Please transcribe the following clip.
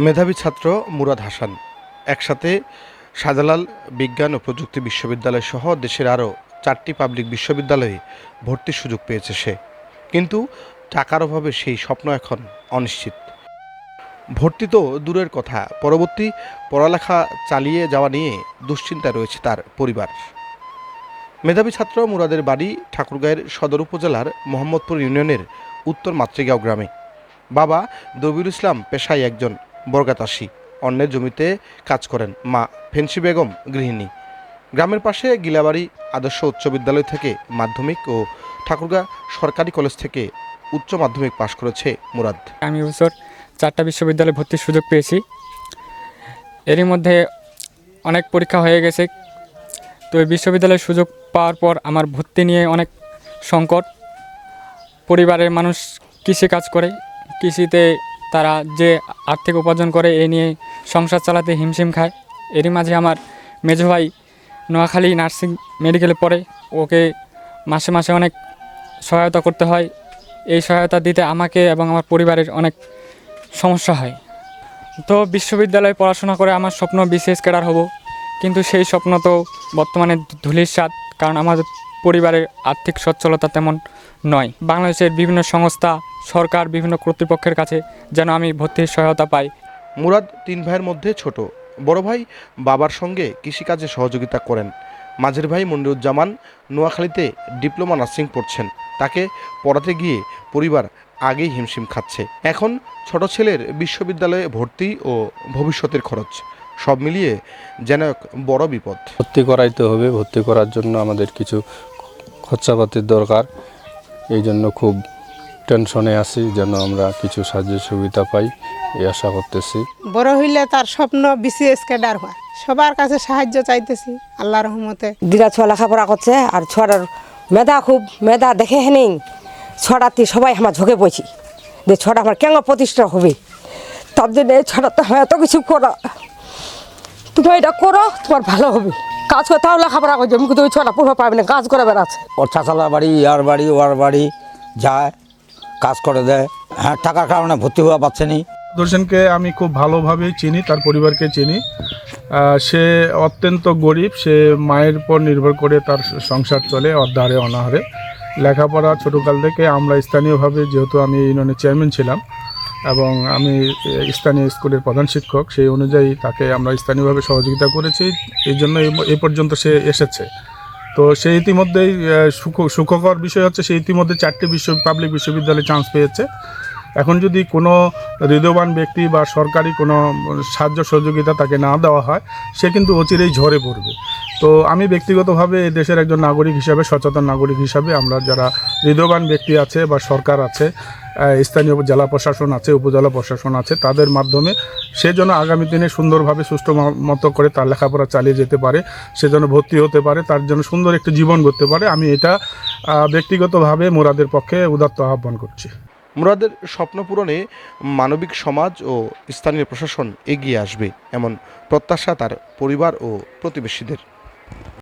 মেধাবী ছাত্র মুরাদ হাসান একসাথে শাহজালাল বিজ্ঞান ও প্রযুক্তি বিশ্ববিদ্যালয় সহ দেশের আরও 4টি পাবলিক বিশ্ববিদ্যালয়ে ভর্তির সুযোগ পেয়েছে সে। কিন্তু টাকার অভাবে সেই স্বপ্ন এখন অনিশ্চিত। ভর্তি তো দূরের কথা, পরবর্তী পড়ালেখা চালিয়ে যাওয়া নিয়ে দুশ্চিন্তায় রয়েছে তার পরিবার। মেধাবী ছাত্র মুরাদের বাড়ি ঠাকুরগাঁয়ের সদর উপজেলার মোহাম্মদপুর ইউনিয়নের উত্তর মাতৃগাঁও গ্রামে। বাবা দবির ইসলাম পেশায় একজন বর্গাচাষী, অন্যের জমিতে কাজ করেন। মা ফেন্সি বেগম গৃহিণী। গ্রামের পাশে গিলাবাড়ি আদর্শ উচ্চ বিদ্যালয় থেকে মাধ্যমিক ও ঠাকুরগাঁ সরকারি কলেজ থেকে উচ্চ মাধ্যমিক পাশ করেছে মুরাদ। আমি এবছর 4টা বিশ্ববিদ্যালয়ে ভর্তির সুযোগ পেয়েছি। এরই মধ্যে অনেক পরীক্ষা হয়ে গেছে। তো এই বিশ্ববিদ্যালয়ের সুযোগ পাওয়ার পর আমার ভর্তি নিয়ে অনেক সংকট। পরিবারের মানুষ কৃষি কাজ করে, কৃষিতে তারা যে আর্থিক উপার্জন করে এ নিয়ে সংসার চালাতে হিমশিম খায়। এরই মাঝে আমার মেজো ভাই নোয়াখালী নার্সিং মেডিকেলে পড়ে, ওকে মাসে মাসে অনেক সহায়তা করতে হয়। এই সহায়তা দিতে আমাকে এবং আমার পরিবারের অনেক সমস্যা হয়। তো বিশ্ববিদ্যালয়ে পড়াশোনা করে আমার স্বপ্ন বিসিএস ক্যাডার হব, কিন্তু সেই স্বপ্ন তো বর্তমানে ধূলির স্বাদ, কারণ আমাদের পরিবারের আর্থিক সচ্ছলতা তেমন নয়। বাংলাদেশের বিভিন্ন সংস্থা, সরকার, বিভিন্ন কর্তৃপক্ষের কাছে যেন আমি ভর্তির সহায়তা পাই। মুরাদ 3 ভাইয়ের মধ্যে ছোট। বড় ভাই বাবার সঙ্গে কৃষিকাজে সহযোগিতা করেন। মাঝের ভাই মনিরুজ্জামান নোয়াখালীতে ডিপ্লোমা নার্সিং পড়ছেন। তাকে পড়াতে গিয়ে পরিবার আগেই হিমশিম খাচ্ছে। এখন ছোট ছেলের বিশ্ববিদ্যালয়ে ভর্তি ও ভবিষ্যতের খরচ, সব মিলিয়ে যেন এক বড় বিপদ। ভর্তি করাইতে হবে, ভর্তি করার জন্য আমাদের কিছু খরচাপাতির দরকার। এই জন্য খুব টেনশনে আছি, যেন আমরা কিছু সাহায্য সুবিধা পাই এই আশা করতেছি। বড় হইলে তার স্বপ্ন বিসিএস ক্যাডার হয়। সবার কাছে সাহায্য চাইতেছি আল্লাহর রহমতে। দিদা ছোয়া লেখাপড়া করছে, আর ছোয়ার মেধা দেখে হেনেই ছড়াতে সবাই আমার ঝুঁকে পড়ছি যে ছড়া আমার কেন প্রতিষ্ঠা হবে। তার জন্য এই ছড়াতে হয় এত কিছু করা। তুমি এটা করো, তোমার ভালো হবে। কাজ করে তাও লেখাপড়া করছে, আমি কিন্তু ওই ছড়া পড়া পাবে না, কাজ করে বেড়াচ্ছে। ওর চাচালার বাড়ি, ইয়ার বাড়ি, ওর বাড়ি যায়, কাজ করে দেয়। হ্যাঁ, টাকার কারণে ভর্তি হওয়া পাচ্ছে নি। দর্শনকে আমি খুব ভালোভাবেই চিনি, তার পরিবারকে চিনি। সে অত্যন্ত গরিব, সে মায়ের উপর নির্ভর করে তার সংসার চলে অর্ধাহারে অনাহারে। লেখাপড়া ছোটোকাল থেকে আমরা স্থানীয়ভাবে, যেহেতু আমি ইউনিয়নের চেয়ারম্যান ছিলাম এবং আমি স্থানীয় স্কুলের প্রধান শিক্ষক, সেই অনুযায়ী তাকে আমরা স্থানীয়ভাবে সহযোগিতা করেছি। এই জন্য এই পর্যন্ত সে এসেছে। তো সে ইতিমধ্যেই সুখকর বিষয় হচ্ছে, সে ইতিমধ্যে 4টি পাবলিক বিশ্ববিদ্যালয়ে চান্স পেয়েছে। এখন যদি কোনো হৃদয়বান ব্যক্তি বা সরকারি কোনো সাহায্য সহযোগিতা তাকে না দেওয়া হয়, সে কিন্তু অচিরেই ঝরে পড়বে। তো আমি ব্যক্তিগতভাবে এই দেশের একজন নাগরিক হিসাবে, সচেতন নাগরিক হিসাবে, আমরা যারা হৃদয়বান ব্যক্তি আছে বা সরকার আছে, স্থানীয় জেলা প্রশাসন আছে, উপজেলা প্রশাসন আছে, তাদের মাধ্যমে সে যেন আগামী দিনে সুন্দরভাবে সুষ্ঠু মতো করে তার লেখাপড়া চালিয়ে যেতে পারে, সে যেন ভর্তি হতে পারে, তার জন্য সুন্দর একটি জীবন গড়তে পারে, আমি এটা ব্যক্তিগতভাবে মুরাদের পক্ষে উদাত্ত আহ্বান করছি। মুরাদের স্বপ্ন পূরণে মানবিক সমাজ ও স্থানীয় প্রশাসন এগিয়ে আসবে, এমন প্রত্যাশা তার পরিবার ও প্রতিবেশীদের।